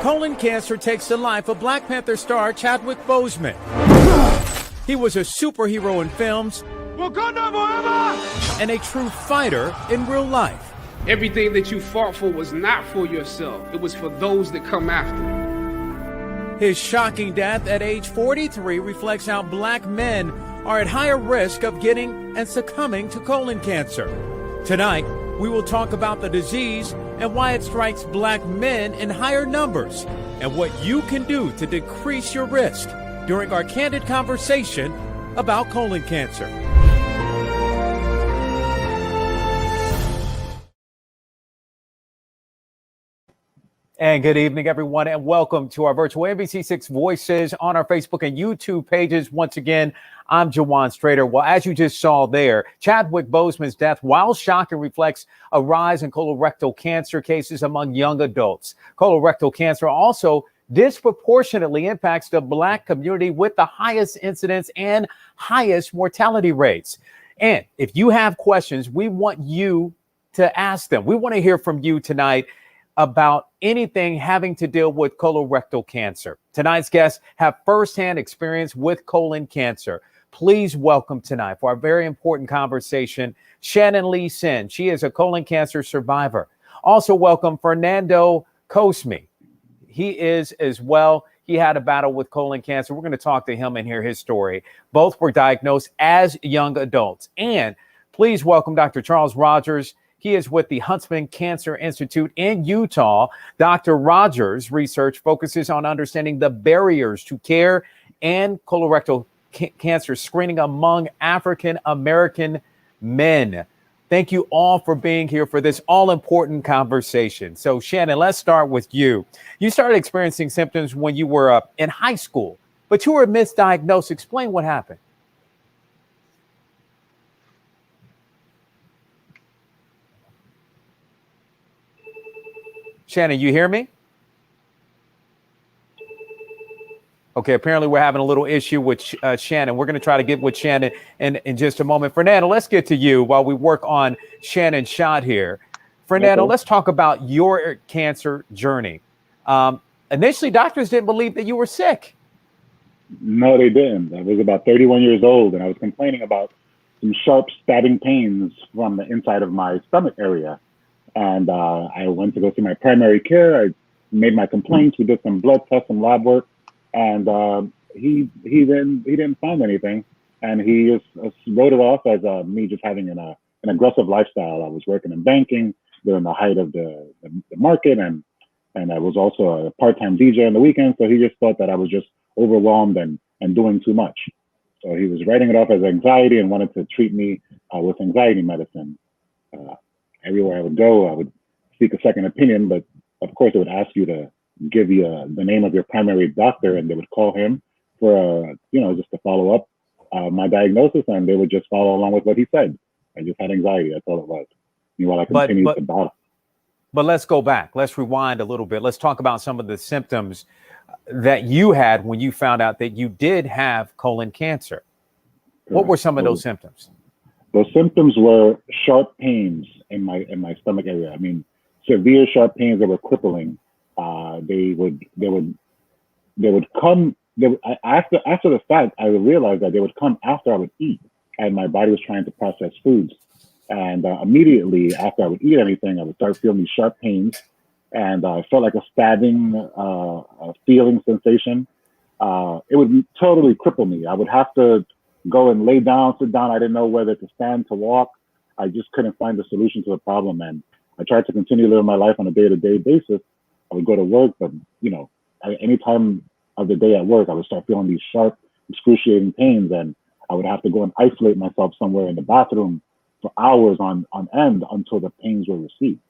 colon cancer takes the life of Black Panther star Chadwick Boseman. He was a superhero in films Wakanda forever! and a true fighter in real life. Everything that you fought for was not for yourself. It was for those that come after. His shocking death at age 43 reflects how Black men are at higher risk of getting and succumbing to colon cancer. Tonight, we will talk about the disease and why it strikes Black men in higher numbers and what you can do to decrease your risk during our candid conversation about colon cancer. And good evening, everyone, and welcome to our virtual NBC6 Voices on our Facebook and YouTube pages. Once again, I'm Jawan Strader. Well, as you just saw there, Chadwick Boseman's death, while shocking, reflects a rise in colorectal cancer cases among young adults. Colorectal cancer also disproportionately impacts the Black community with the highest incidence and highest mortality rates. And if you have questions, we want you to ask them. We want to hear from you tonight about anything having to deal with colorectal cancer. Tonight's guests have firsthand experience with colon cancer. Please welcome tonight for our very important conversation, Shannon Lee Sin. She is a colon cancer survivor. Also welcome Fernando Cosme. He is as well. He had a battle with colon cancer. We're going to talk to him and hear his story. Both were diagnosed as young adults. And please welcome Dr. Charles Rogers. He is with the Huntsman Cancer Institute in Utah. Dr. Rogers' research focuses on understanding the barriers to care and colorectal cancer screening among African American men. Thank you all for being here for this all-important conversation. So, Shannon, let's start with you. You started experiencing symptoms when you were in high school, but you were misdiagnosed. Explain what happened. Shannon, you hear me? Okay, apparently we're having a little issue with Shannon. We're going to try to get with Shannon in just a moment. Fernando, let's get to you while we work on Shannon's shot here. Fernando, let's talk about your cancer journey. Initially, doctors didn't believe that you were sick. No, they didn't. I was about 31 years old, and I was complaining about some sharp stabbing pains from the inside of my stomach area. And I went to go see my primary care. I made my complaints. We did some blood tests, some lab work, and he didn't find anything. And he just wrote it off as me just having an aggressive lifestyle. I was working in banking during the height of the market, and I was also a part-time DJ on the weekend. So he just thought that I was just overwhelmed and doing too much. So he was writing it off as anxiety and wanted to treat me with anxiety medicine. Everywhere I would go, I would seek a second opinion, but of course they would ask you to give you the name of your primary doctor, and they would call him for, just to follow up my diagnosis, and they would just follow along with what he said. I just had anxiety. That's all it was. Meanwhile, I continued to battle. But let's go back. Let's rewind a little bit. Let's talk about some of the symptoms that you had when you found out that you did have colon cancer. What were some of those symptoms? Those symptoms were sharp pains in my stomach area. I mean, severe sharp pains that were crippling. They would come. After the fact, I realized that they would come after I would eat, and my body was trying to process foods. And immediately after I would eat anything, I would start feeling these sharp pains, and I felt like a stabbing, feeling sensation. It would totally cripple me. I would have to go and lay down, sit down. I didn't know whether to stand, to walk. I just couldn't find a solution to the problem. And I tried to continue living my life on a day-to-day basis. I would go to work, but any time of the day at work, I would start feeling these sharp, excruciating pains, and I would have to go and isolate myself somewhere in the bathroom for hours on end until the pains were received.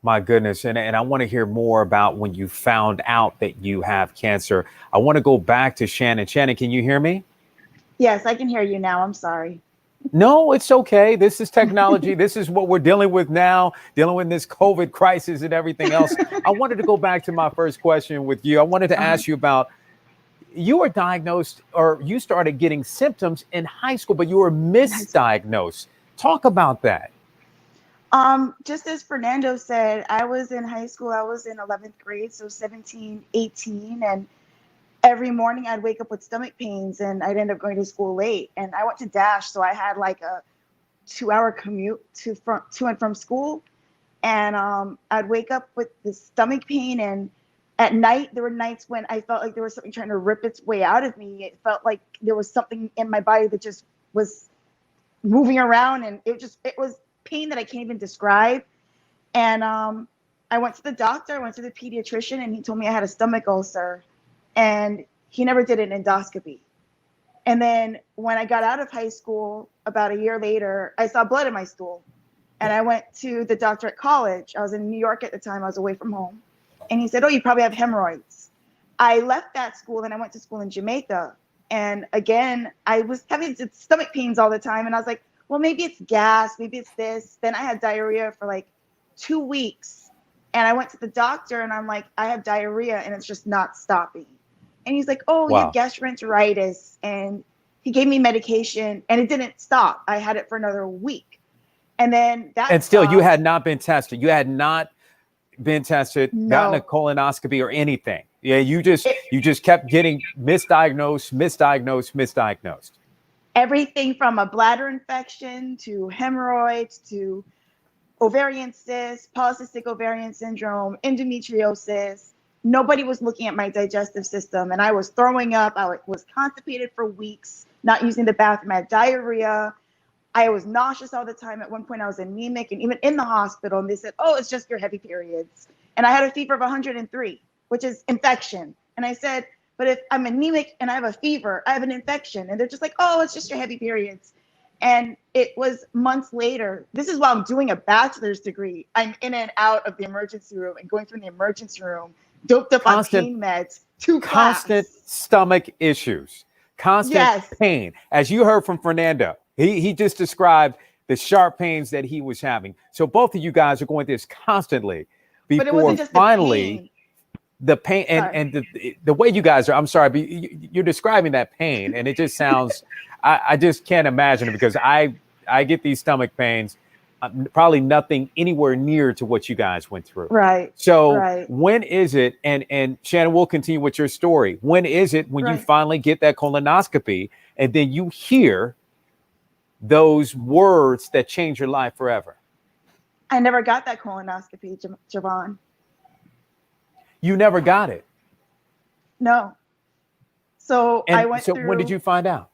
My goodness. And I want to hear more about when you found out that you have cancer. I want to go back to Shannon. Shannon, can you hear me? Yes, I can hear you now. I'm sorry. No, it's okay. This is technology. This is what we're dealing with now, dealing with this COVID crisis and everything else. I wanted to go back to my first question with you. I wanted to ask you about, you were diagnosed, or you started getting symptoms in high school, but you were misdiagnosed. Talk about that. Just as Fernando said, I was in high school. I was in 11th grade, so 17, 18, and every morning I'd wake up with stomach pains, and I'd end up going to school late. And I went to Dash, so I had like a 2-hour commute to and from school. And I'd wake up with this stomach pain, and at night there were nights when I felt like there was something trying to rip its way out of me. It felt like there was something in my body that just was moving around, and it was pain that I can't even describe. And I went to the doctor, I went to the pediatrician, and he told me I had a stomach ulcer, and he never did an endoscopy. And then when I got out of high school, about a year later, I saw blood in my stool. And I went to the doctor at college. I was in New York at the time. I was away from home. And he said, oh, you probably have hemorrhoids. I left that school and I went to school in Jamaica. And again, I was having stomach pains all the time. And I was like, well, maybe it's gas, maybe it's this. Then I had diarrhea for like 2 weeks. And I went to the doctor and I'm like, I have diarrhea and it's just not stopping. And he's like, oh, you have gastroenteritis. And he gave me medication and it didn't stop. I had it for another week. And then that. And still, you had not been tested. You had not been tested, No. gotten a colonoscopy or anything. Yeah, you just kept getting misdiagnosed. Everything from a bladder infection to hemorrhoids to ovarian cysts, polycystic ovarian syndrome, endometriosis. Nobody was looking at my digestive system, and I was throwing up. I was constipated for weeks, not using the bathroom. I had diarrhea. I was nauseous all the time. At one point, I was anemic, and even in the hospital, and they said, oh, it's just your heavy periods. And I had a fever of 103, which is infection. And I said, but if I'm anemic and I have a fever, I have an infection. And they're just like, oh, it's just your heavy periods. And it was months later. This is while I'm doing a bachelor's degree. I'm in and out of the emergency room and going from the emergency room, doped up on pain meds, constant stomach issues, constant pain. As you heard from Fernando, he just described the sharp pains that he was having. So both of you guys are going through this constantly before finally the pain and the way you guys are. I'm sorry, but you're describing that pain, and it just sounds. I just can't imagine it because I get these stomach pains. Probably nothing anywhere near to what you guys went through. Right. So when is it? And Shannon, we'll continue with your story. When is it when you finally get that colonoscopy and then you hear those words that change your life forever? I never got that colonoscopy, Javon. You never got it? No. So I went through. So when did you find out?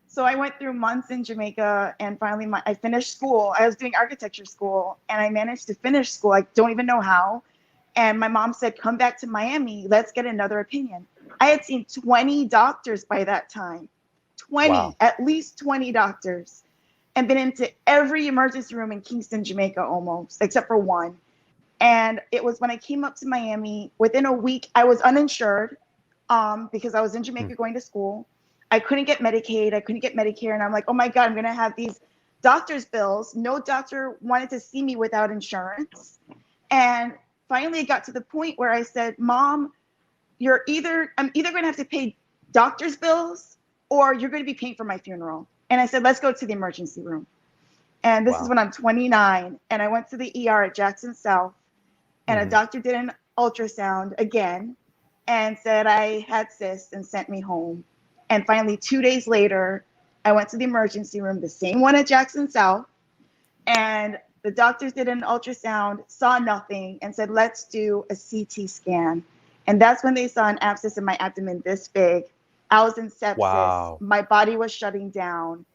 So I went through months in Jamaica, and finally I finished school. I was doing architecture school, and I managed to finish school. I don't even know how. And my mom said, come back to Miami. Let's get another opinion. I had seen 20 doctors by that time. 20, at least 20 doctors, and been into every emergency room in Kingston, Jamaica, almost, except for one. And it was when I came up to Miami, within a week, I was uninsured because I was in Jamaica going to school. I couldn't get Medicaid. I couldn't get Medicare. And I'm like, oh my God, I'm going to have these doctor's bills. No doctor wanted to see me without insurance. And finally it got to the point where I said, Mom, I'm either going to have to pay doctor's bills or you're going to be paying for my funeral. And I said, let's go to the emergency room. And this is when I'm 29. And I went to the ER at Jackson South, and a doctor did an ultrasound again and said I had cysts and sent me home. And finally, 2 days later, I went to the emergency room, the same one at Jackson South, and the doctors did an ultrasound, saw nothing, and said, let's do a CT scan. And that's when they saw an abscess in my abdomen this big. I was in sepsis. Wow. My body was shutting down.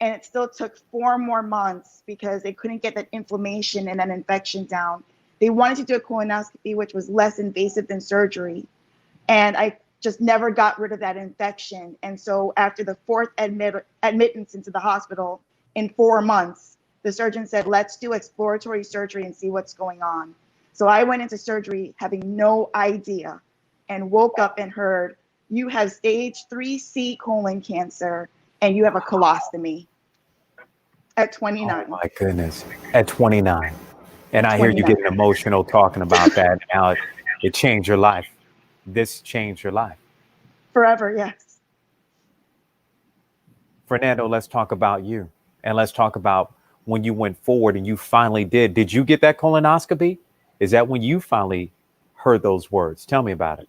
And it still took 4 more months because they couldn't get that inflammation and that infection down. They wanted to do a colonoscopy, which was less invasive than surgery. And I just never got rid of that infection. And so after the 4th admittance into the hospital in 4 months, the surgeon said, let's do exploratory surgery and see what's going on. So I went into surgery having no idea and woke up and heard, you have stage 3C colon cancer and you have a colostomy at 29. Oh my goodness, at 29. And I hear you getting emotional talking about that. Now it changed your life. This changed your life. Forever, yes. Fernando, let's talk about you. And let's talk about when you went forward and you finally did you get that colonoscopy? Is that when you finally heard those words? Tell me about it.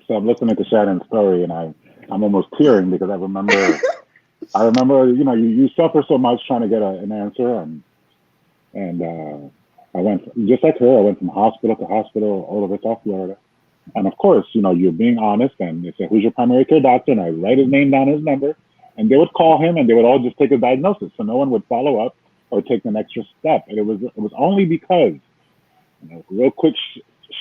So I'm listening to Shannon's story, and I'm almost tearing because I remember, you suffer so much trying to get an answer, and I went, just like her, I went from hospital to hospital all over South Florida. And of course, you're being honest, and they say, who's your primary care doctor? And I write his name down, his number, and they would call him, and they would all just take a diagnosis. So no one would follow up or take an extra step. And it was only because, real quick,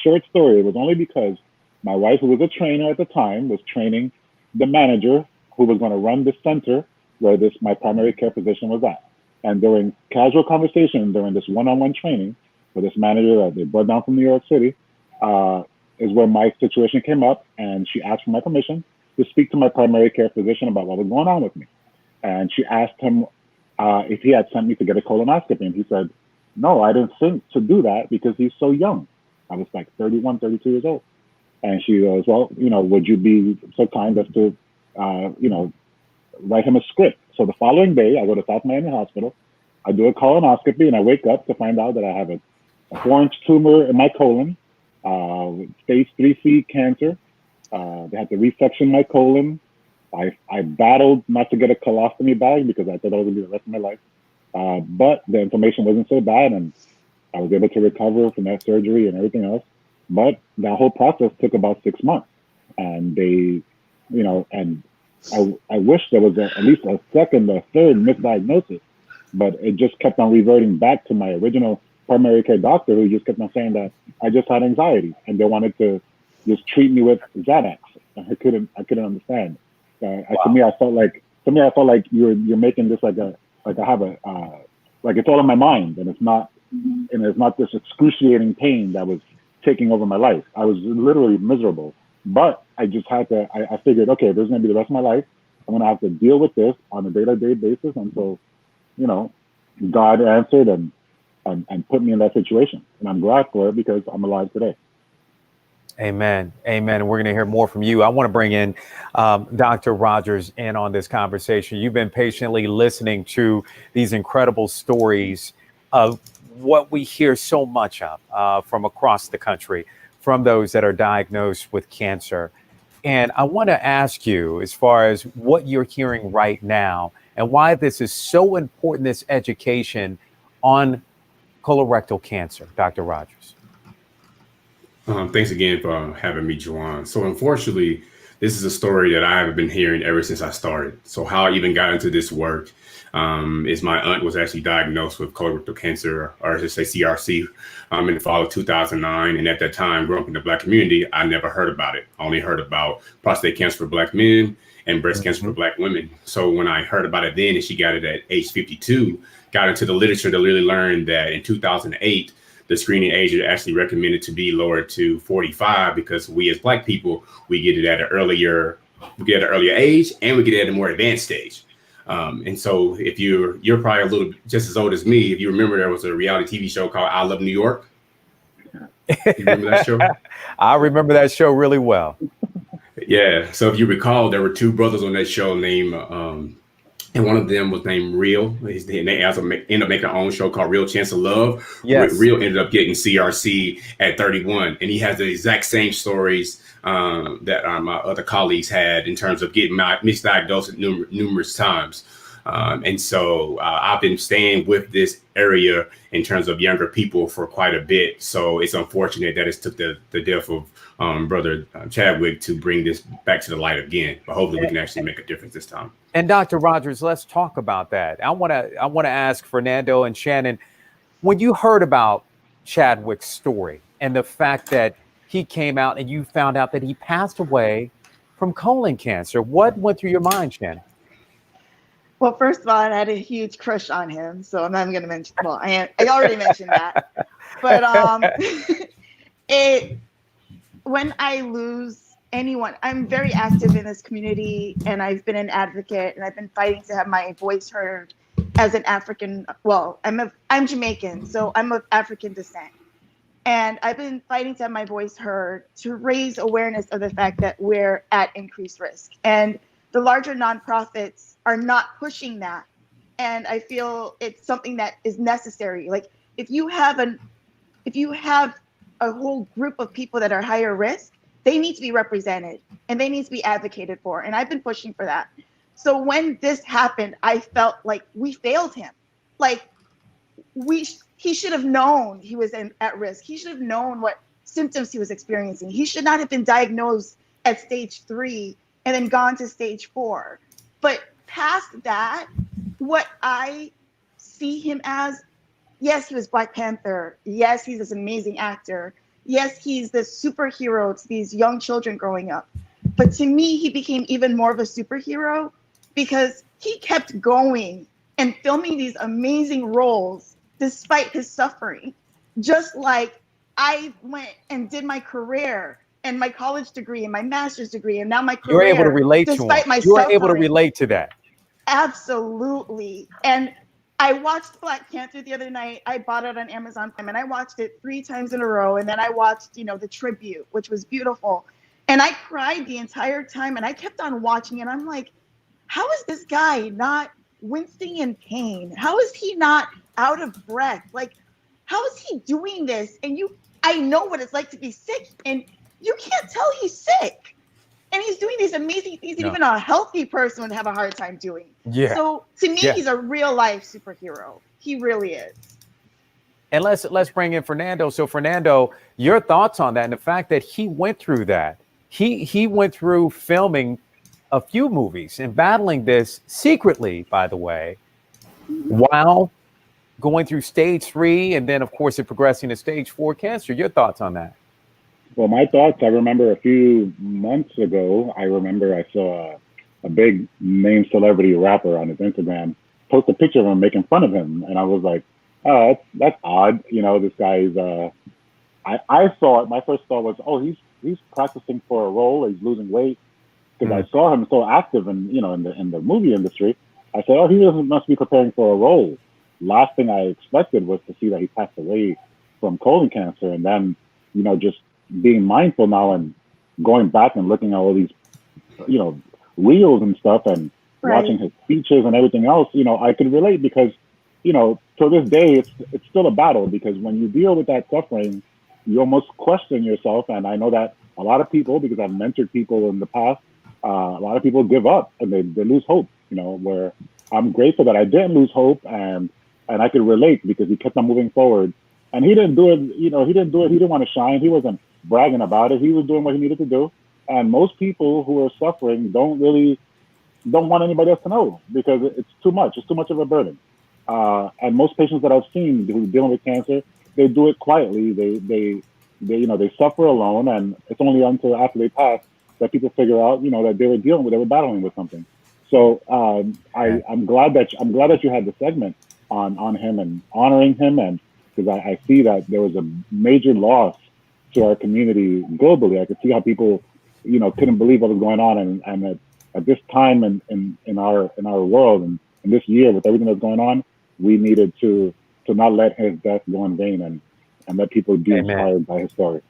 short story, it was only because my wife, who was a trainer at the time, was training the manager who was going to run the center where my primary care physician was at. And during casual conversation, during this one-on-one training with this manager that they brought down from New York City, is where my situation came up, and she asked for my permission to speak to my primary care physician about what was going on with me. And she asked him if he had sent me to get a colonoscopy, and he said, no, I didn't think to do that because he's so young. I was like 31, 32 years old. And she goes, well, would you be so kind as to, write him a script? So the following day, I go to South Miami Hospital. I do a colonoscopy, and I wake up to find out that I have a 4-inch tumor in my colon, stage 3C cancer. They had to resection my colon. I battled not to get a colostomy bag because I thought that was going to be the rest of my life. But the inflammation wasn't so bad, and I was able to recover from that surgery and everything else. But that whole process took about 6 months. And they, and I wish there was at least a second or third misdiagnosis, but it just kept on reverting back to my original primary care doctor, who just kept on saying that I just had anxiety, and they wanted to just treat me with Xanax. I couldn't understand. Wow. To me, I felt like you're making this like it's all in my mind, and it's not, and it's not this excruciating pain that was taking over my life. I was literally miserable, but I just had to. I figured, okay, this is going to be the rest of my life. I'm going to have to deal with this on a day-to-day basis until, God answered and put me in that situation, and I'm glad for it because I'm alive today. Amen. Amen. And we're going to hear more from you. I want to bring in Dr. Rogers in on this conversation. You've been patiently listening to these incredible stories of what we hear so much of from across the country, from those that are diagnosed with cancer. And I want to ask you, as far as what you're hearing right now and why this is so important, this education on colorectal cancer, Dr. Rogers. Thanks again for having me, Juwan. So unfortunately, this is a story that I have been hearing ever since I started. So how I even got into this work is my aunt was actually diagnosed with colorectal cancer, or I should say CRC, in the fall of 2009. And at that time, growing up in the Black community, I never heard about it. I only heard about prostate cancer for Black men and breast cancer for Black women. So when I heard about it then, and she got it at age 52, got into the literature to really learn that in 2008, the screening age is actually recommended to be lowered to 45 because we as Black people, we get it at an earlier age, and we get it at a more advanced stage. And so if you're probably a little just as old as me, if you remember, there was a reality TV show called I Love New York. You remember that show? I remember that show really well. Yeah. So if you recall, there were two brothers on that show named, and one of them was named Real. They also ended up making their own show called Real Chance of Love. Yes. Real ended up getting CRC at 31. And he has the exact same stories that my other colleagues had in terms of getting misdiagnosed numerous times. And so I've been staying with this area in terms of younger people for quite a bit. So it's unfortunate that it took the death of Brother Chadwick to bring this back to the light again. But hopefully we can actually make a difference this time. And Dr. Rogers, let's talk about that. I want to ask Fernando and Shannon, when you heard about Chadwick's story and the fact that he came out and you found out that he passed away from colon cancer, what went through your mind, Shannon? Well, first of all, I had a huge crush on him, so I'm not going to mention. Well, I already mentioned that, but when I lose anyone, I'm very active in this community, and I've been an advocate, and I've been fighting to have my voice heard as an African. Well, I'm Jamaican, so I'm of African descent, and I've been fighting to have my voice heard to raise awareness of the fact that we're at increased risk, and the larger nonprofits are not pushing that. and I feel it's something that is necessary. Like if you have a whole group of people that are higher risk, they need to be represented and they need to be advocated for. And I've been pushing for that. So when this happened, I felt like we failed him. Like he should have known he was at risk. He should have known what symptoms he was experiencing. He should not have been diagnosed at stage 3 and then gone to stage 4. But past that, what I see him as, yes, he was Black Panther. Yes, he's this amazing actor. Yes, he's this superhero to these young children growing up. But to me, he became even more of a superhero because he kept going and filming these amazing roles despite his suffering. Just like I went and did my career and my college degree and my master's degree and now my career. You're able to relate to him. You are able to relate to that. Absolutely. And I watched Black Panther the other night. I bought it on Amazon Prime and I watched it 3 times in a row. And then I watched, the tribute, which was beautiful. And I cried the entire time and I kept on watching and I'm like, how is this guy not wincing in pain? How is he not out of breath? Like, how is he doing this? And I know what it's like to be sick and you can't tell he's sick. And he's doing these amazing things that even a healthy person would have a hard time doing. Yeah. So to me, he's a real life superhero. He really is. And let's bring in Fernando. So Fernando, your thoughts on that and the fact that he went through that. He went through filming a few movies and battling this secretly, by the way, while going through stage 3 and then of course it progressing to stage 4 cancer. Your thoughts on that? Well, my thoughts, I remember a few months ago, I saw a big name celebrity rapper on his Instagram post a picture of him making fun of him. And I was like, oh, that's odd. This guy is, I saw it. My first thought was, oh, he's practicing for a role. He's losing weight. Because I saw him so active in the movie industry. I said, oh, he must be preparing for a role. Last thing I expected was to see that he passed away from colon cancer. And then, just being mindful now and going back and looking at all these, reels and stuff and watching his speeches and everything else, I could relate because, to this day, it's still a battle because when you deal with that suffering, you almost question yourself. And I know that a lot of people, because I've mentored people in the past, a lot of people give up and they lose hope, where I'm grateful that I didn't lose hope and I could relate because he kept on moving forward. And he didn't do it, he didn't want to shine. He wasn't bragging about it. He was doing what he needed to do. And most people who are suffering don't want anybody else to know because it's too much. It's too much of a burden. And most patients that I've seen who are dealing with cancer, they do it quietly. They suffer alone, and it's only until after they pass that people figure out, that they were battling with something. So I'm glad that you had the segment on him and honoring him, and because I see that there was a major loss to our community globally. I could see how people, couldn't believe what was going on, and at this time in our world and in this year with everything that's going on, we needed to not let his death go in vain and let people be inspired by his story.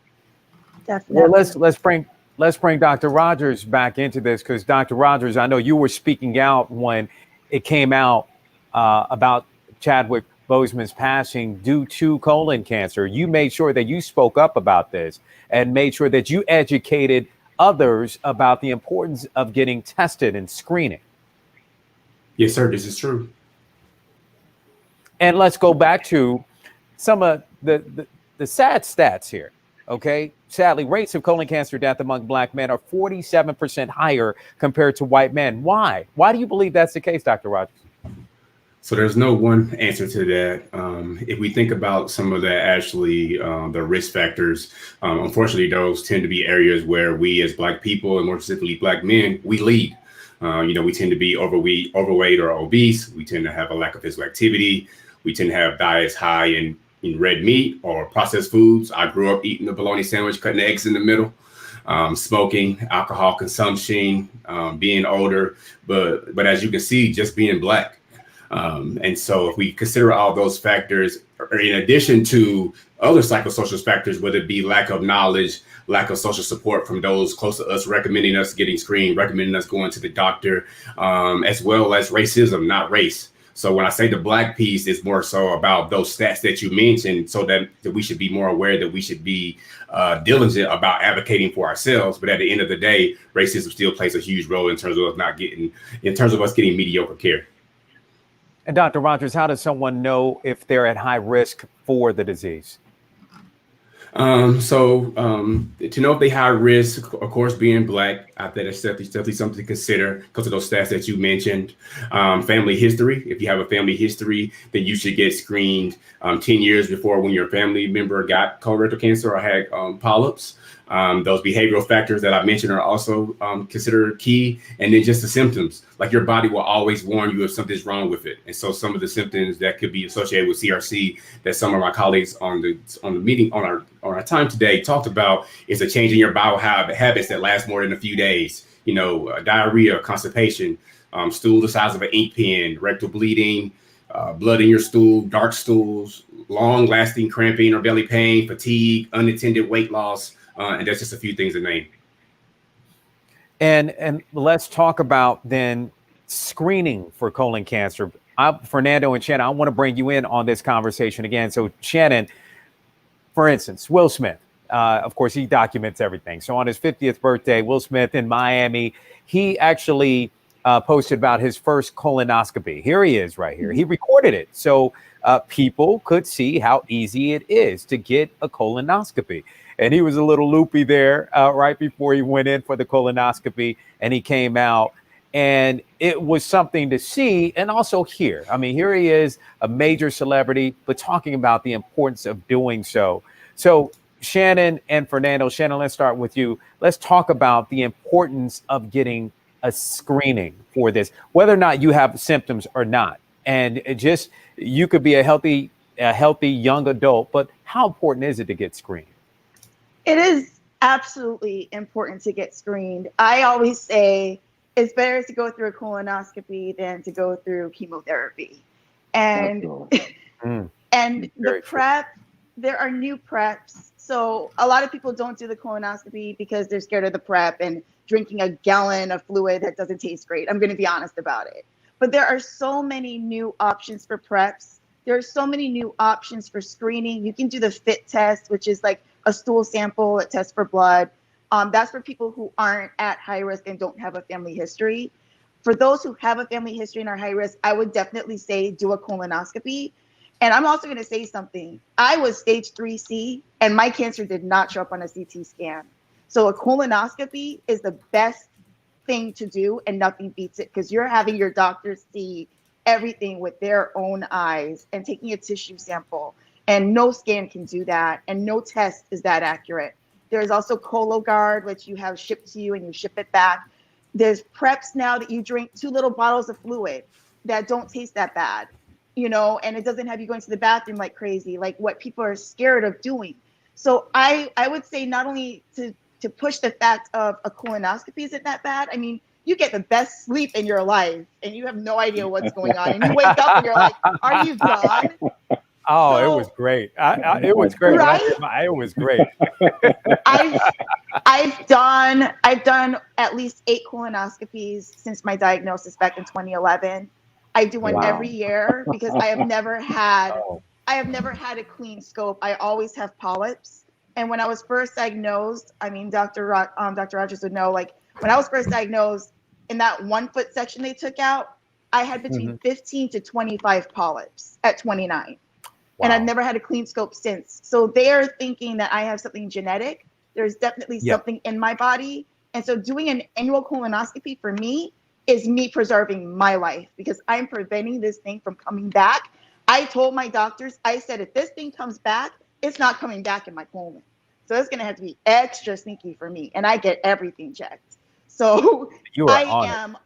Definitely. Well, let's bring Dr. Rogers back into this because Dr. Rogers, I know you were speaking out when it came out about Chadwick Boseman's passing due to colon cancer. You made sure that you spoke up about this and made sure that you educated others about the importance of getting tested and screening. Yes, sir. This is true. And let's go back to some of the sad stats here. Okay. Sadly, rates of colon cancer death among Black men are 47% higher compared to white men. Why? Why do you believe that's the case, Dr. Rogers? So there's no one answer to that. If we think about some of the risk factors, unfortunately, those tend to be areas where we as Black people, and more specifically Black men, we lead. We tend to be overweight or obese. We tend to have a lack of physical activity. We tend to have diets high in red meat or processed foods. I grew up eating a bologna sandwich, cutting eggs in the middle, smoking, alcohol consumption, being older. But as you can see, just being Black. And so if we consider all those factors, in addition to other psychosocial factors, whether it be lack of knowledge, lack of social support from those close to us, recommending us getting screened, recommending us going to the doctor, as well as racism, not race. So when I say the Black piece, it's more so about those stats that you mentioned, so that we should be more aware, that we should be diligent about advocating for ourselves. But at the end of the day, racism still plays a huge role in terms of us getting mediocre care. And Dr. Rogers, how does someone know if they're at high risk for the disease? To know if they high risk, of course, being Black, I think that's definitely something to consider because of those stats that you mentioned. Family history. If you have a family history, then you should get screened 10 years before when your family member got colorectal cancer or had polyps. Those behavioral factors that I mentioned are also considered key. And then just the symptoms, like your body will always warn you if something's wrong with it. And so some of the symptoms that could be associated with CRC that some of my colleagues on the meeting on our time today talked about is a change in your bowel habits that last more than a few days. Diarrhea, constipation, stool the size of an ink pen, rectal bleeding, blood in your stool, dark stools, long-lasting cramping or belly pain, fatigue, unattended weight loss. And that's just a few things to name. And let's talk about then screening for colon cancer. Fernando and Shannon, I want to bring you in on this conversation again. So Shannon, for instance, Will Smith, of course, he documents everything. So on his 50th birthday, Will Smith in Miami, he actually posted about his first colonoscopy. Here he is right here. He recorded it. So people could see how easy it is to get a colonoscopy. And he was a little loopy there right before he went in for the colonoscopy, and he came out, and it was something to see and also hear. I mean, here he is, a major celebrity, but talking about the importance of doing so. So Shannon and Fernando, Shannon, let's start with you. Let's talk about the importance of getting a screening for this, whether or not you have symptoms or not. And you could be a healthy young adult, but how important is it to get screened? It is absolutely important to get screened. I always say it's better to go through a colonoscopy than to go through chemotherapy. And and the prep, there are new preps. So a lot of people don't do the colonoscopy because they're scared of the prep and drinking a gallon of fluid that doesn't taste great. I'm going to be honest about it. But there are so many new options for preps. There are so many new options for screening. You can do the FIT test, which is like a stool sample, a test for blood. That's for people who aren't at high risk and don't have a family history. For those who have a family history and are high risk, I would definitely say do a colonoscopy. And I'm also going to say something. I was stage 3C and my cancer did not show up on a CT scan. So a colonoscopy is the best thing to do and nothing beats it because you're having your doctor see everything with their own eyes and taking a tissue sample. And no scan can do that. And no test is that accurate. There's also Cologuard, which you have shipped to you and you ship it back. There's preps now that you drink 2 little bottles of fluid that don't taste that bad, and it doesn't have you going to the bathroom like crazy, like what people are scared of doing. So I would say not only to push the fact of a colonoscopy isn't that bad. I mean, you get the best sleep in your life and you have no idea what's going on. And you wake up and you're like, are you done? Oh, so, it was great. It was great. Right? It was great. I've done at least 8 colonoscopies since my diagnosis back in 2011. I do one every year because I have never had a clean scope. I always have polyps. And when I was first diagnosed, I mean, Dr. Rogers would know, like when I was first diagnosed, in that 1 foot section they took out, I had between 15 to 25 polyps at 29. And I've never had a clean scope since. So they're thinking that I have something genetic. There's definitely something in my body. And so doing an annual colonoscopy for me is me preserving my life because I'm preventing this thing from coming back. I told my doctors, I said, if this thing comes back, it's not coming back in my colon. So it's going to have to be extra sneaky for me. And I get everything checked. So I am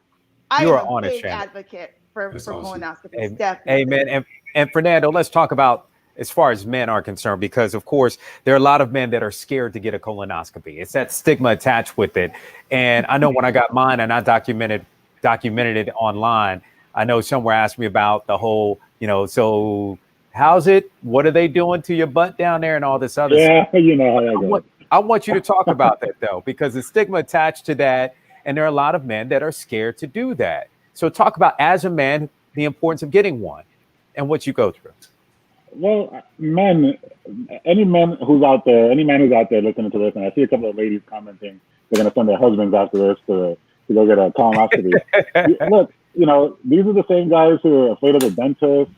a big advocate for colonoscopies. Definitely. Amen. And Fernando, let's talk about as far as men are concerned, because of course there are a lot of men that are scared to get a colonoscopy. It's that stigma attached with it. And I know when I got mine and I documented it online, I know somewhere asked me about the whole, so how's it? What are they doing to your butt down there and all this other stuff? Yeah, you know how that goes. I want you to talk about that though, because the stigma attached to that, and there are a lot of men that are scared to do that. So talk about, as a man, the importance of getting one and what you go through? Well, any man who's out there listening to this, and I see a couple of ladies commenting, they're going to send their husbands after this to go get a colonoscopy. Look, these are the same guys who are afraid of the dentist.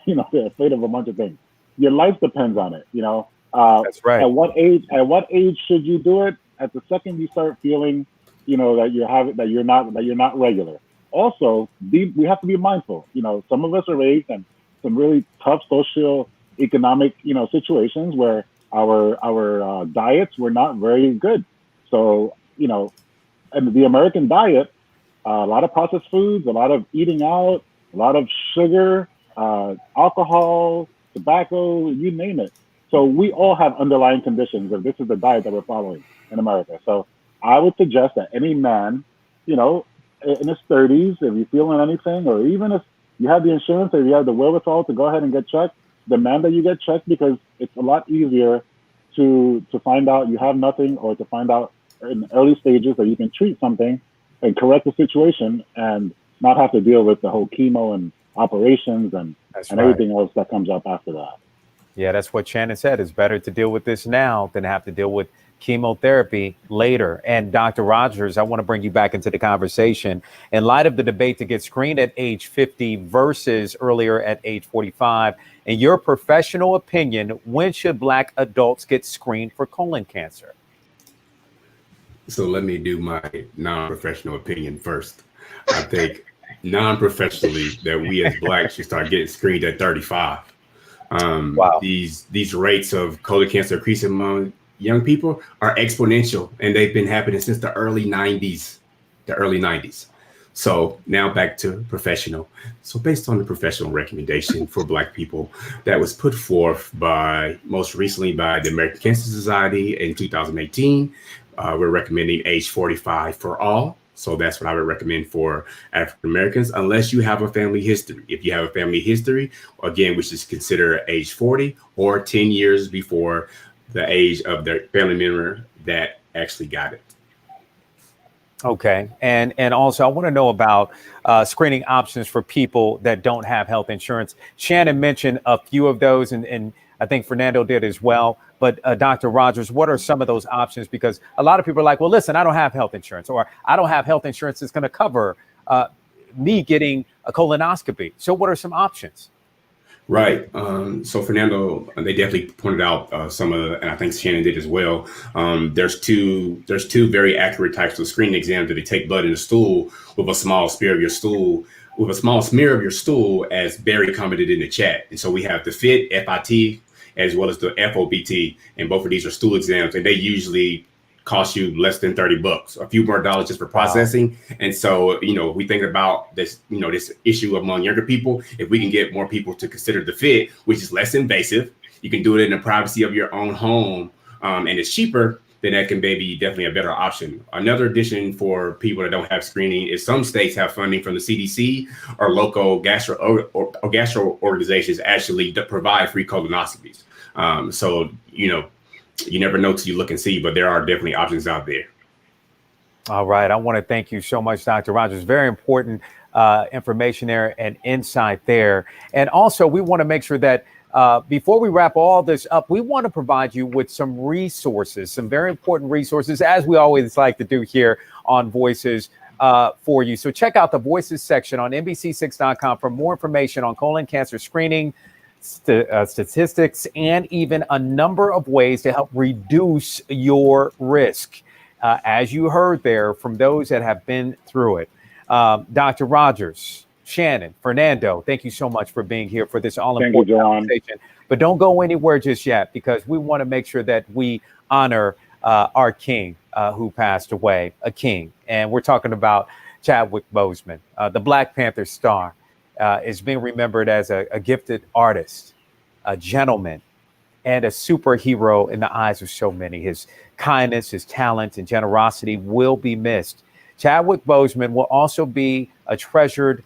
They're afraid of a bunch of things. Your life depends on it. That's right. At what age should you do it? At the second you start feeling, that you're not regular. Also, we have to be mindful. Some of us are raised in some really tough social economic, situations where our diets were not very good. So, and the American diet, a lot of processed foods, a lot of eating out, a lot of sugar, alcohol, tobacco, you name it. So we all have underlying conditions if this is the diet that we're following in America. So I would suggest that any man, in his 30s, if you're feeling anything, or even if you have the insurance or you have the wherewithal to go ahead and get checked, demand that you get checked, because it's a lot easier to find out you have nothing, or to find out in early stages that you can treat something and correct the situation and not have to deal with the whole chemo and operations and everything else that comes up after that. Yeah, that's what Shannon said. It's better to deal with this now than have to deal with chemotherapy later. And Dr. Rogers, I want to bring you back into the conversation. In light of the debate to get screened at age 50 versus earlier at age 45, in your professional opinion, when should Black adults get screened for colon cancer? So let me do my non-professional opinion first. I think non-professionally that we as Blacks should start getting screened at 35. Wow. These rates of colon cancer increasing among young people are exponential, and they've been happening since the early 90s. So now back to professional. So based on the professional recommendation for Black people that was put forth most recently by the American Cancer Society in 2018, we're recommending age 45 for all. So that's what I would recommend for African Americans, unless you have a family history. If you have a family history, again, we should consider age 40 or 10 years before the age of their family member that actually got it. Okay. And also I want to know about screening options for people that don't have health insurance. Shannon mentioned a few of those, and I think Fernando did as well. But Dr. Rogers, what are some of those options? Because a lot of people are like, well, listen, I don't have health insurance, or I don't have health insurance that's going to cover me getting a colonoscopy. So what are some options? Right. So Fernando, they definitely pointed out some of the, and I think Shannon did as well. There's two very accurate types of screening exams that they take blood in the stool with a small smear of your stool, as Barry commented in the chat. And so we have the FIT, as well as the FOBT, and both of these are stool exams, and they usually cost you less than $30, a few more dollars just for processing. Wow. And so, we think about this, this issue among younger people. If we can get more people to consider the FIT, which is less invasive, you can do it in the privacy of your own home, and it's cheaper, then that can be definitely a better option. Another addition for people that don't have screening is some states have funding from the CDC or local gastro organizations actually that provide free colonoscopies. So, you never know till you look and see, but there are definitely options out there. All right. I want to thank you so much, Dr. Rogers. Very important information there and insight there. And also, we want to make sure that before we wrap all this up, we want to provide you with some resources, some very important resources, as we always like to do here on Voices for you. So check out the Voices section on NBC6.com for more information on colon cancer screening, statistics, and even a number of ways to help reduce your risk, as you heard there from those that have been through it. Dr. Rogers, Shannon, Fernando, thank you so much for being here for this all-important conversation. But don't go anywhere just yet, because we want to make sure that we honor our king who passed away, a king. And we're talking about Chadwick Boseman, the Black Panther star. Is being remembered as a gifted artist, a gentleman, and a superhero in the eyes of so many. His kindness, his talent, and generosity will be missed. Chadwick Boseman will also be a treasured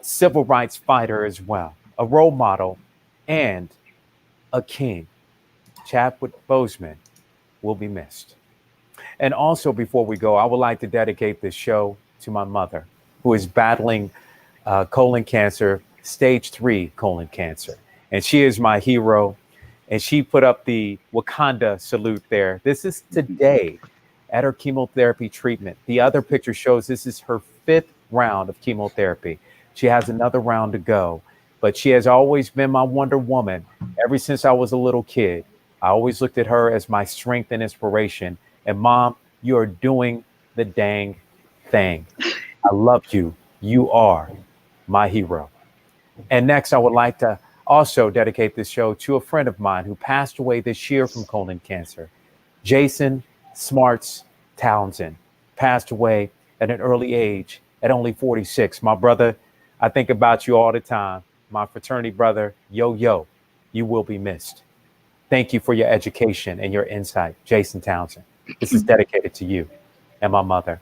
civil rights fighter as well, a role model, and a king. Chadwick Boseman will be missed. And also, before we go, I would like to dedicate this show to my mother, who is battling colon cancer, stage 3 colon cancer. And she is my hero. And she put up the Wakanda salute there. This is today at her chemotherapy treatment. The other picture shows this is her 5th round of chemotherapy. She has another round to go, but she has always been my Wonder Woman ever since I was a little kid. I always looked at her as my strength and inspiration. And Mom, you are doing the dang thing. I love you. You are my hero. And next, I would like to also dedicate this show to a friend of mine who passed away this year from colon cancer. Jason Smarts Townsend passed away at an early age at only 46. My brother, I think about you all the time. My fraternity brother, yo, you will be missed. Thank you for your education and your insight, Jason Townsend. This is dedicated to you and my mother.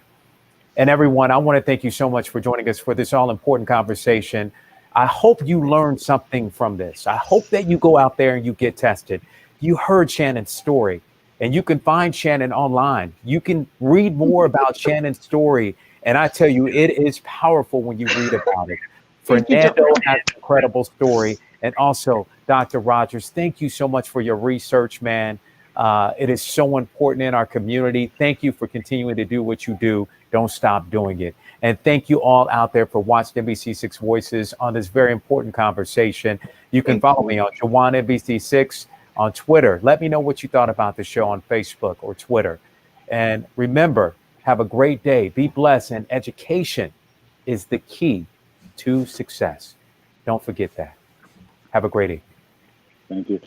And everyone, I want to thank you so much for joining us for this all important conversation. I hope you learned something from this. I hope that you go out there and you get tested. You heard Shannon's story, and you can find Shannon online. You can read more about Shannon's story. And I tell you, it is powerful when you read about it. Fernando has an incredible story. And also, Dr. Rogers, thank you so much for your research, man. It is so important in our community. Thank you for continuing to do what you do. Don't stop doing it. And thank you all out there for watching NBC6 Voices on this very important conversation. You can follow me on Jawan NBC6 on Twitter. Let me know what you thought about the show on Facebook or Twitter. And remember, have a great day. Be blessed. And education is the key to success. Don't forget that. Have a great evening. Thank you.